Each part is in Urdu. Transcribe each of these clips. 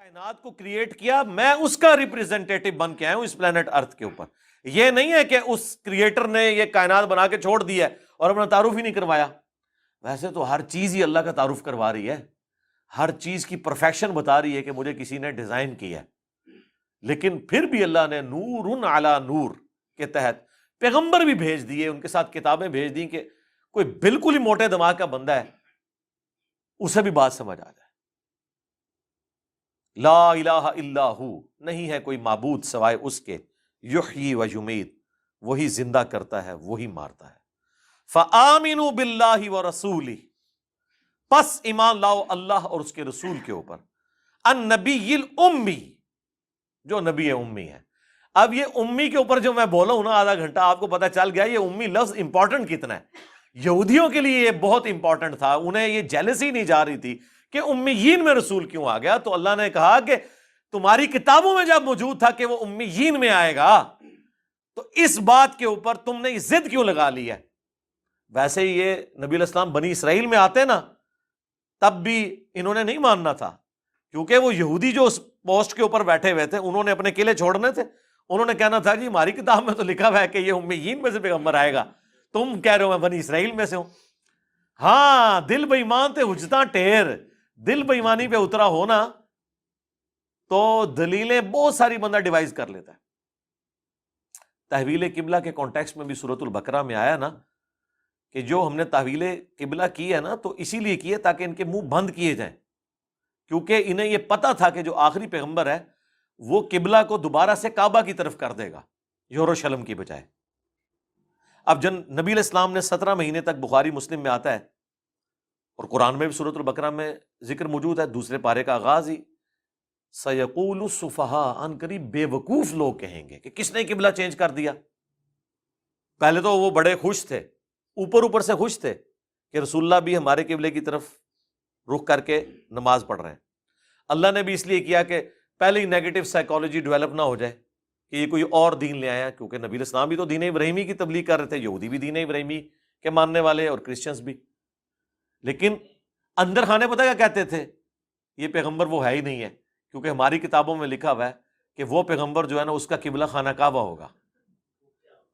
کائنات کو کریٹ کیا، میں اس کا ریپریزنٹیٹو بن کے آیا ہوں اس پلانٹ ارتھ کے اوپر. یہ نہیں ہے کہ اس کریٹر نے یہ کائنات بنا کے چھوڑ دی ہے اور اپنا تعارف ہی نہیں کروایا. ویسے تو ہر چیز ہی اللہ کا تعارف کروا رہی ہے، ہر چیز کی پرفیکشن بتا رہی ہے کہ مجھے کسی نے ڈیزائن کیا ہے. لیکن پھر بھی اللہ نے نور علی نور کے تحت پیغمبر بھی بھیج دیے، ان کے ساتھ کتابیں بھیج دی کہ کوئی بالکل ہی موٹے دماغ کا بندہ ہے اسے بھی بات سمجھ آ جائے. لا الہ الا ہو، نہیں ہے کوئی معبود سوائے اس کے، یحیی و یمیت، وہی زندہ کرتا ہے وہی مارتا ہے. فآمنوا باللہ ورسولہ، پس ایمان لاؤ اللہ اور اس کے رسول کے اوپر. النبی الامی، جو نبی امی ہے. اب یہ امی کے اوپر جو میں بولا ہوں نا آدھا گھنٹہ، آپ کو پتہ چل گیا یہ امی لفظ امپورٹنٹ کتنا ہے. یہودیوں کے لیے یہ بہت امپورٹنٹ تھا، انہیں یہ جیلسی نہیں جا رہی تھی کہ امیین میں رسول کیوں آ گیا. تو اللہ نے کہا کہ تمہاری کتابوں میں جب موجود تھا کہ وہ امیین میں آئے گا تو اس بات کے اوپر تم نے ضد کیوں لگا لی ہے. ویسے ہی یہ نبی علیہ السلام بنی اسرائیل میں آتے نا تب بھی انہوں نے نہیں ماننا تھا، کیونکہ وہ یہودی جو اس پوسٹ کے اوپر بیٹھے ہوئے تھے انہوں نے اپنے قلعے چھوڑنے تھے. انہوں نے کہنا تھا جی ہماری کتاب میں تو لکھا ہوا ہے کہ یہ امیین میں سے پیغمبر آئے گا، تم کہہ رہے ہو میں بنی اسرائیل میں سے ہوں. ہاں دل بے ایمان تے حجتاں ٹھیر، دل بے ایمانی پہ اترا ہونا تو دلیلیں بہت ساری بندہ ڈیوائز کر لیتا ہے. تحویل قبلہ کے کانٹیکسٹ میں بھی سورۃ البقرہ میں آیا نا کہ جو ہم نے تحویل قبلہ کی ہے نا تو اسی لیے کی ہے تاکہ ان کے منہ بند کیے جائیں، کیونکہ انہیں یہ پتا تھا کہ جو آخری پیغمبر ہے وہ قبلہ کو دوبارہ سے کعبہ کی طرف کر دے گا یروشلم کی بجائے. اب جن نبی علیہ السلام نے 17 مہینے تک، بخاری مسلم میں آتا ہے اور قرآن میں بھی سورۃ البقرہ میں ذکر موجود ہے، دوسرے پارے کا آغاز ہی سیقول السفہاء، ان قریب بے وقوف لوگ کہیں گے کہ کس نے قبلہ چینج کر دیا. پہلے تو وہ بڑے خوش تھے، اوپر سے خوش تھے کہ رسول اللہ بھی ہمارے قبلے کی طرف رخ کر کے نماز پڑھ رہے ہیں. اللہ نے بھی اس لیے کیا کہ پہلے ہی نیگیٹو سائیکالوجی ڈیولپ نہ ہو جائے کہ یہ کوئی اور دین لے آیا، کیونکہ نبی علیہ السلام بھی تو دین ابراہیمی کی تبلیغ کر رہے تھے، یہودی بھی دین ابراہیمی کے ماننے والے اور کرسچنز بھی. لیکن اندر خانے پتہ کیا کہتے تھے، یہ پیغمبر وہ ہے ہی نہیں ہے، کیونکہ ہماری کتابوں میں لکھا ہوا ہے کہ وہ پیغمبر جو ہے نا اس کا قبلہ خانہ کعبہ ہوگا.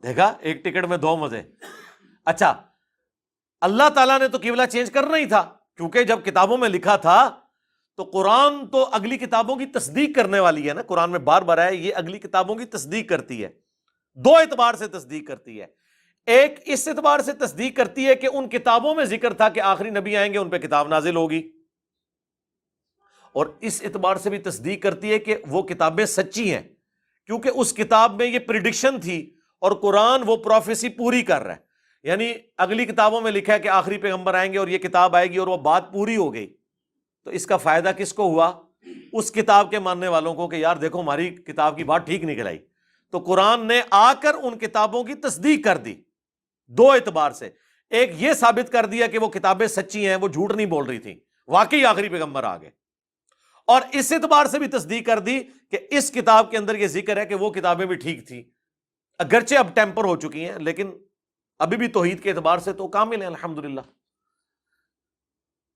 دیکھا ایک ٹکٹ میں دو مزے. اچھا اللہ تعالیٰ نے تو قبلہ چینج کرنا ہی تھا، کیونکہ جب کتابوں میں لکھا تھا تو قرآن تو اگلی کتابوں کی تصدیق کرنے والی ہے نا. قرآن میں بار بار ہے یہ اگلی کتابوں کی تصدیق کرتی ہے، دو اعتبار سے تصدیق کرتی ہے. ایک اس اعتبار سے تصدیق کرتی ہے کہ ان کتابوں میں ذکر تھا کہ آخری نبی آئیں گے ان پہ کتاب نازل ہوگی، اور اس اعتبار سے بھی تصدیق کرتی ہے کہ وہ کتابیں سچی ہیں، کیونکہ اس کتاب میں یہ پریڈکشن تھی اور قرآن وہ پروفیسی پوری کر رہا ہے. یعنی اگلی کتابوں میں لکھا ہے کہ آخری پیغمبر آئیں گے اور یہ کتاب آئے گی اور وہ بات پوری ہو گئی. تو اس کا فائدہ کس کو ہوا؟ اس کتاب کے ماننے والوں کو کہ یار دیکھو ہماری کتاب کی بات ٹھیک نکل آئی. تو قرآن نے آ کر ان کتابوں کی تصدیق کر دی دو اعتبار سے. ایک یہ ثابت کر دیا کہ وہ کتابیں سچی ہیں، وہ جھوٹ نہیں بول رہی تھیں، واقعی آخری پیغمبر آ گئے. اور اس اعتبار سے بھی تصدیق کر دی کہ اس کتاب کے اندر یہ ذکر ہے کہ وہ کتابیں بھی ٹھیک تھیں، اگرچہ اب ٹیمپر ہو چکی ہیں لیکن ابھی بھی توحید کے اعتبار سے تو کامل ہیں الحمدللہ.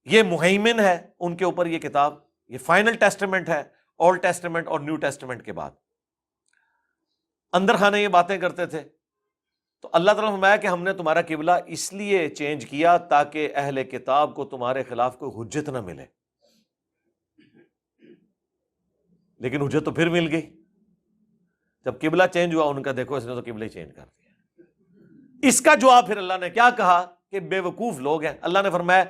یہ مہیمن ہے ان کے اوپر یہ کتاب، یہ فائنل ٹیسٹمنٹ ہے اولڈ ٹیسٹمنٹ اور نیو ٹیسٹمنٹ کے بعد. اندر خانے یہ باتیں کرتے تھے تو اللہ تعالیٰ نے فرمایا کہ ہم نے تمہارا قبلہ اس لیے چینج کیا تاکہ اہل کتاب کو تمہارے خلاف کوئی حجت نہ ملے. لیکن حجت تو پھر مل گئی جب قبلہ چینج ہوا. ان کا دیکھو اس نے تو قبلہ ہی چینج کر دیا. اس کا جواب پھر اللہ نے کیا کہا کہ بے وقوف لوگ ہیں. اللہ نے فرمایا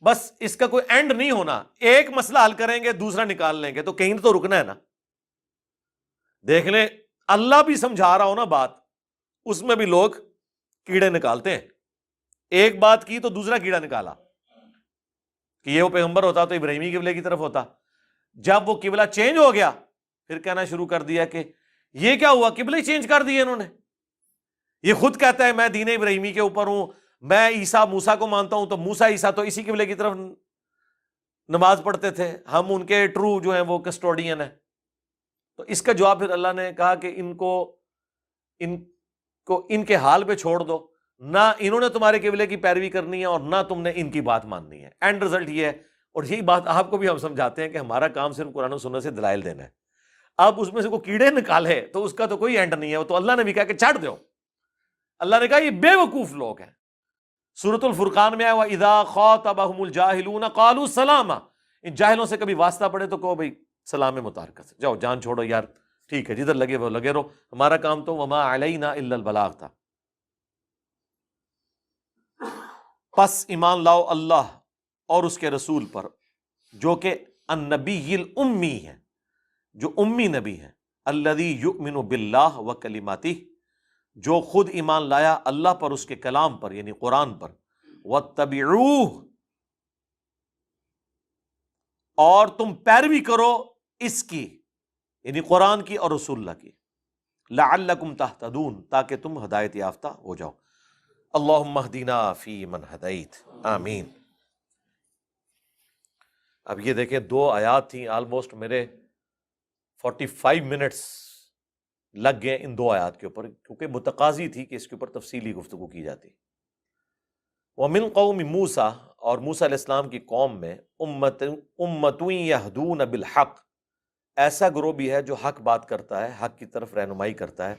بس اس کا کوئی اینڈ نہیں ہونا، ایک مسئلہ حل کریں گے دوسرا نکال لیں گے، تو کہیں تو رکنا ہے نا. دیکھ لیں اللہ بھی سمجھا رہا ہو نا بات، اس میں بھی لوگ کیڑے نکالتے ہیں. ایک بات کی تو دوسرا کیڑا نکالا کہ یہ وہ پیغمبر ہوتا تو ابراہیمی قبلے کی طرف ہوتا. جب وہ قبلہ چینج ہو گیا پھر کہنا شروع کر دیا کہ یہ کیا ہوا، قبلہ ہی چینج کر دیے انہوں نے. یہ خود کہتا ہے میں دین ابراہیمی کے اوپر ہوں، میں عیسیٰ موسیٰ کو مانتا ہوں، تو موسیٰ عیسیٰ تو اسی قبلے کی طرف نماز پڑھتے تھے، ہم ان کے ٹرو جو ہیں وہ کسٹوڈین ہیں. تو اس کا جواب پھر اللہ نے کہا کہ ان کو ان کے حال پہ چھوڑ دو، نہ انہوں نے تمہارے قبلے کی پیروی کرنی ہے اور نہ تم نے ان کی بات ماننی ہے. اینڈ رزلٹ یہ ہے اور یہی بات آپ کو بھی ہم سمجھاتے ہیں کہ ہمارا کام صرف قرآن و سنت سے دلائل دینا ہے. اب اس میں سے کوئی کیڑے نکالے تو اس کا تو کوئی اینڈ نہیں ہے. وہ تو اللہ نے بھی کہا کہ چھاڑ دو. اللہ نے کہا یہ بے وقوف لوگ ہیں. سورۃ الفرقان میں آیا وَإِذَا خَاطَبَهُمُ الْجَاهِلُونَ قَالُوا سَلَامًا. ان جاہلوں سے کبھی واسطہ پڑے تو کہو بھائی سلام متارکت، جاؤ جان چھوڑو یار، ٹھیک ہے جدھر لگے وہ لگے رہو، ہمارا کام تو وما علینا الا البلاغ تھا. پس ایمان لاؤ اللہ اور اس کے رسول پر جو کہ النبی الامی ہے، جو امی نبی ہے، الذی یؤمن باللہ وکلماتہ، جو خود ایمان لایا اللہ پر، اس کے کلام پر یعنی قرآن پر، واتبعوہ، اور تم پیروی کرو اس کی یعنی قرآن کی اور رسول اللہ کی، لعلکم تہتدون، تاکہ تم ہدایت یافتہ ہو جاؤ. اللہم اہدنا فی من ہدیت، آمین. اب یہ دیکھیں 2 آیات تھیں، آلموسٹ میرے 45 منٹس لگ گئے ان 2 آیات کے اوپر، کیونکہ متقاضی تھی کہ اس کے اوپر تفصیلی گفتگو کی جاتی. وَمِن قوم موسیٰ، اور موسیٰ علیہ السلام کی قوم میں امتٌ یہدون بالحق، ایسا گروہ بھی ہے جو حق بات کرتا ہے، حق کی طرف رہنمائی کرتا ہے،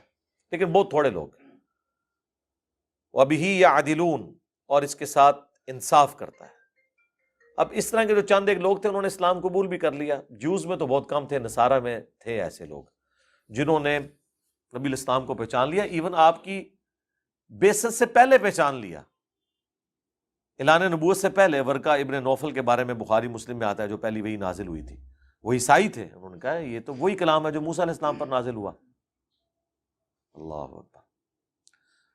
لیکن بہت تھوڑے لوگ. وَبِهِ يَعْدِلُونَ، اور اس کے ساتھ انصاف کرتا ہے. اب اس طرح کے جو چند ایک لوگ تھے انہوں نے اسلام قبول بھی کر لیا. جوز میں تو بہت کم تھے، نصارہ میں تھے ایسے لوگ جنہوں نے نبی الاسلام کو پہچان لیا، ایون آپ کی بعثت سے پہلے پہچان لیا، اعلان نبوت سے پہلے. ورقہ ابن نوفل کے بارے میں بخاری مسلم میں آتا ہے جو پہلی وہی نازل ہوئی تھی، وہ عیسائی تھے. انہوں نے کہا یہ تو وہی کلام ہے جو موسیٰ علیہ السلام پر نازل ہوا. اللہ اکبر.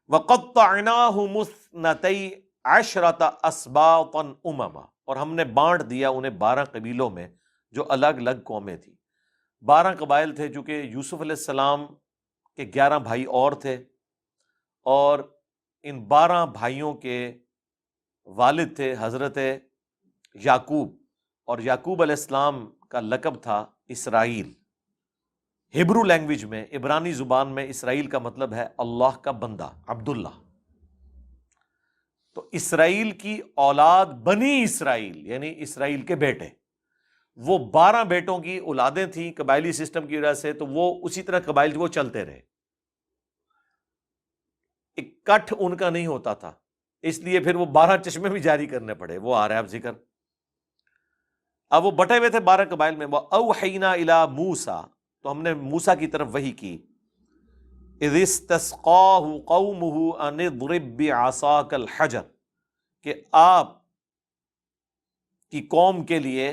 وَقَطَّعْنَاهُمُ اثْنَتَيْ عَشْرَةَ أَسْبَاطًا أُمَمًا، اور ہم نے بانٹ دیا انہیں 12 قبیلوں میں جو الگ الگ قومیں تھیں. 12 قبائل تھے چونکہ یوسف علیہ السلام کے 11 بھائی اور تھے، اور ان 12 بھائیوں کے والد تھے حضرت یعقوب، اور یعقوب علیہ السلام کا لقب تھا اسرائیل. ہبرو لینگویج میں، عبرانی زبان میں اسرائیل کا مطلب ہے اللہ کا بندہ، عبداللہ. تو اسرائیل کی اولاد بنی اسرائیل یعنی اسرائیل کے بیٹے، وہ 12 بیٹوں کی اولادیں تھیں قبائلی سسٹم کی وجہ سے. تو وہ اسی طرح قبائل وہ چلتے رہے، اکٹھ ان کا نہیں ہوتا تھا، اس لیے پھر وہ 12 چشمے بھی جاری کرنے پڑے. وہ آ رہا ہے اب ذکر. اب وہ بٹے ہوئے تھے 12 قبائل میں. وَأَوْحَيْنَا إِلَىٰ مُوسَىٰ، تو ہم نے موسیٰ کی طرف وحی کی. اِذِ اسْتَسْقَاهُ قَوْمُهُ أَنِ اضْرِب بِّعَصَاكَ الْحَجَرَ، کہ آپ کی قوم کے لیے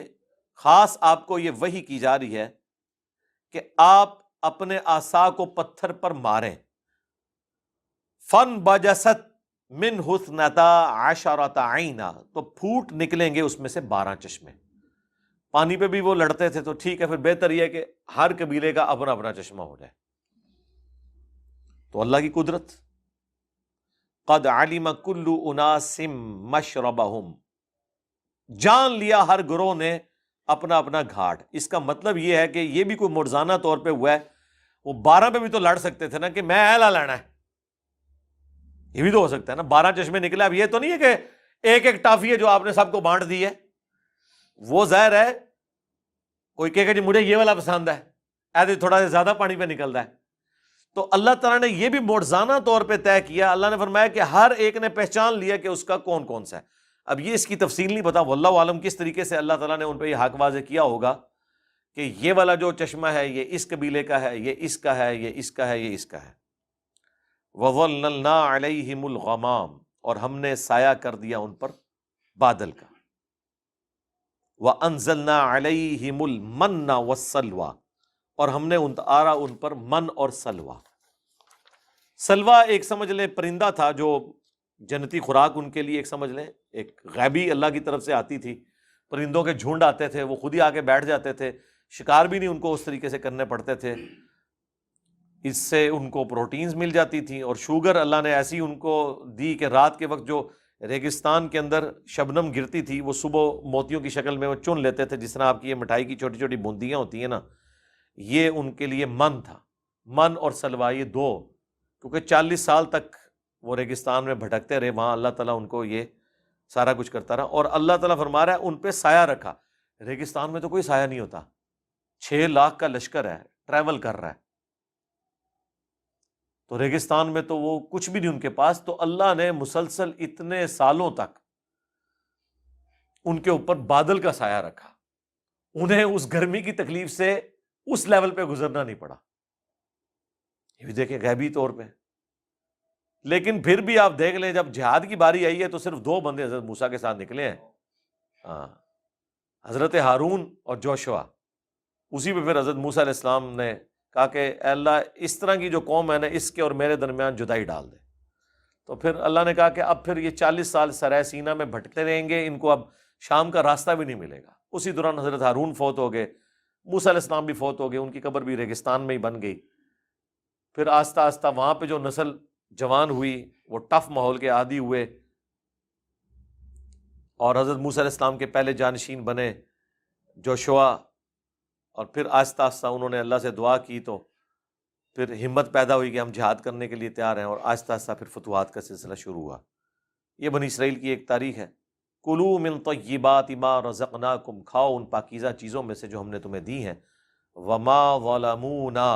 خاص آپ کو یہ وحی کی جا رہی ہے کہ آپ اپنے عصا کو پتھر پر ماریں. فَانْبَجَسَتْ مِنْهُ اثْنَتَا عَشَرَةَ عَيْنًا، تو پھوٹ نکلیں گے اس میں سے 12 چشمے. پانی پہ بھی وہ لڑتے تھے تو ٹھیک ہے، پھر بہتر یہ ہے کہ ہر قبیلے کا اپنا اپنا چشمہ ہو جائے. تو اللہ کی قدرت. قد علم کل اناس مشربہم، جان لیا ہر گروہ نے اپنا اپنا گھاٹ. اس کا مطلب یہ ہے کہ یہ بھی کوئی مرزانہ طور پہ ہوا ہے. وہ 12 پہ بھی تو لڑ سکتے تھے نا کہ میں ایلا لینا ہے، یہ بھی تو ہو سکتا ہے نا. 12 چشمے نکلے. اب یہ تو نہیں ہے کہ ایک ایک ٹافی ہے جو آپ نے سب کو بانٹ دی ہے. وہ ظاہر ہے کوئی کہے گا جی مجھے یہ والا پسند ہے، ایسے تھوڑا سا زیادہ پانی پہ نکلتا ہے. تو اللہ تعالیٰ نے یہ بھی معجزانہ طور پہ طے کیا. اللہ نے فرمایا کہ ہر ایک نے پہچان لیا کہ اس کا کون کون سا ہے. اب یہ اس کی تفصیل نہیں پتا، واللہ عالم کس طریقے سے اللہ تعالیٰ نے ان پہ یہ حق واضح کیا ہوگا کہ یہ والا جو چشمہ ہے یہ اس قبیلے کا ہے، یہ اس کا ہے، یہ اس کا ہے، یہ اس کا ہے. وَظَلَّلْنَا عَلَيْهِمُ الْغَمَامَ، اور ہم نے سایہ کر دیا ان پر بادل کا. وَأَنزَلْنَا عَلَيْهِمُ الْمَنَّ وَالسَّلْوَىٰ، اور ہم نے اتارا ان پر من اور سلوا. سلوا ایک سمجھ لیں پرندہ تھا جو جنتی خوراک ان کے لیے، ایک سمجھ لیں ایک غیبی اللہ کی طرف سے آتی تھی. پرندوں کے جھنڈ آتے تھے، وہ خود ہی آ کے بیٹھ جاتے تھے. شکار بھی نہیں ان کو اس طریقے سے کرنے پڑتے تھے. اس سے ان کو پروٹینز مل جاتی تھیں، اور شوگر اللہ نے ایسی ان کو دی کہ رات کے وقت جو ریگستان کے اندر شبنم گرتی تھی وہ صبح موتیوں کی شکل میں وہ چن لیتے تھے. جس طرح آپ کی یہ مٹھائی کی چھوٹی چھوٹی بوندیاں ہوتی ہیں نا، یہ ان کے لیے من تھا. من اور سلوا یہ 2، کیونکہ 40 سال تک وہ ریگستان میں بھٹکتے رہے. وہاں اللہ تعالیٰ ان کو یہ سارا کچھ کرتا رہا، اور اللہ تعالیٰ فرما رہا ہے ان پہ سایہ رکھا۔ ریگستان میں تو کوئی سایہ نہیں ہوتا، 6 لاکھ کا لشکر ہے، ٹریول کر رہا ہے، تو ریگستان میں تو وہ کچھ بھی نہیں ان کے پاس، تو اللہ نے مسلسل اتنے سالوں تک ان کے اوپر بادل کا سایہ رکھا، انہیں اس گرمی کی تکلیف سے اس لیول پہ گزرنا نہیں پڑا۔ یہ بھی دیکھیں غیبی طور پہ۔ لیکن پھر بھی آپ دیکھ لیں، جب جہاد کی باری آئی ہے تو صرف 2 بندے حضرت موسیٰ کے ساتھ نکلے ہیں، ہاں، حضرت ہارون اور جوشوا۔ اسی پہ پھر حضرت موسیٰ علیہ السلام نے کہا کہ اے اللہ اس طرح کی جو قوم ہے نا، اس کے اور میرے درمیان جدائی ڈال دے۔ تو پھر اللہ نے کہا کہ اب پھر یہ 40 سال سرائے سینا میں بھٹکتے رہیں گے، ان کو اب شام کا راستہ بھی نہیں ملے گا۔ اسی دوران حضرت ہارون فوت ہو گئے، موسیٰ علیہ السلام بھی فوت ہو گئے، ان کی قبر بھی ریگستان میں ہی بن گئی۔ پھر آہستہ آہستہ وہاں پہ جو نسل جوان ہوئی وہ ٹف ماحول کے عادی ہوئے، اور حضرت موسیٰ علیہ السلام کے پہلے جانشین بنے جوشوا، اور پھر آہستہ آہستہ انہوں نے اللہ سے دعا کی تو پھر ہمت پیدا ہوئی کہ ہم جہاد کرنے کے لیے تیار ہیں، اور آہستہ آہستہ پھر فتوحات کا سلسلہ شروع ہوا۔ یہ بنی اسرائیل کی ایک تاریخ ہے۔ کلوا من طیبات ما رزقناکم، کھاؤ ان پاکیزہ چیزوں میں سے جو ہم نے تمہیں دی ہیں۔ وما ظلمونا،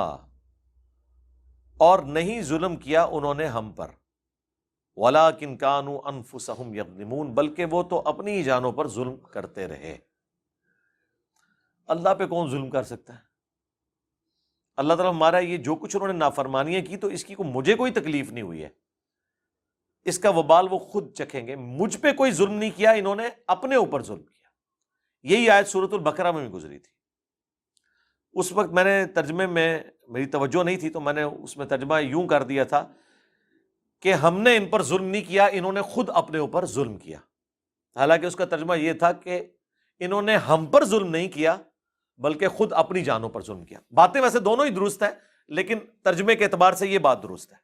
اور نہیں ظلم کیا انہوں نے ہم پر، ولیکن کانوا انفسہم یظلمون، بلکہ وہ تو اپنی ہی جانوں پر ظلم کرتے رہے۔ اللہ پہ کون ظلم کر سکتا ہے؟ اللہ تعالیٰ ہمارا یہ جو کچھ انہوں نے نافرمانیاں کی تو اس کی مجھے کوئی تکلیف نہیں ہوئی ہے، اس کا وبال وہ خود چکھیں گے۔ مجھ پہ کوئی ظلم نہیں کیا، انہوں نے اپنے اوپر ظلم کیا۔ یہی آیت سورۃ البقرہ میں بھی گزری تھی۔ اس وقت میں نے ترجمے میں میری توجہ نہیں تھی، تو میں نے اس میں ترجمہ یوں کر دیا تھا کہ ہم نے ان پر ظلم نہیں کیا، انہوں نے خود اپنے اوپر ظلم کیا۔ حالانکہ اس کا ترجمہ یہ تھا کہ انہوں نے ہم پر ظلم نہیں کیا بلکہ خود اپنی جانوں پر ظلم کیا۔ باتیں ویسے دونوں ہی درست ہیں، لیکن ترجمے کے اعتبار سے یہ بات درست ہے۔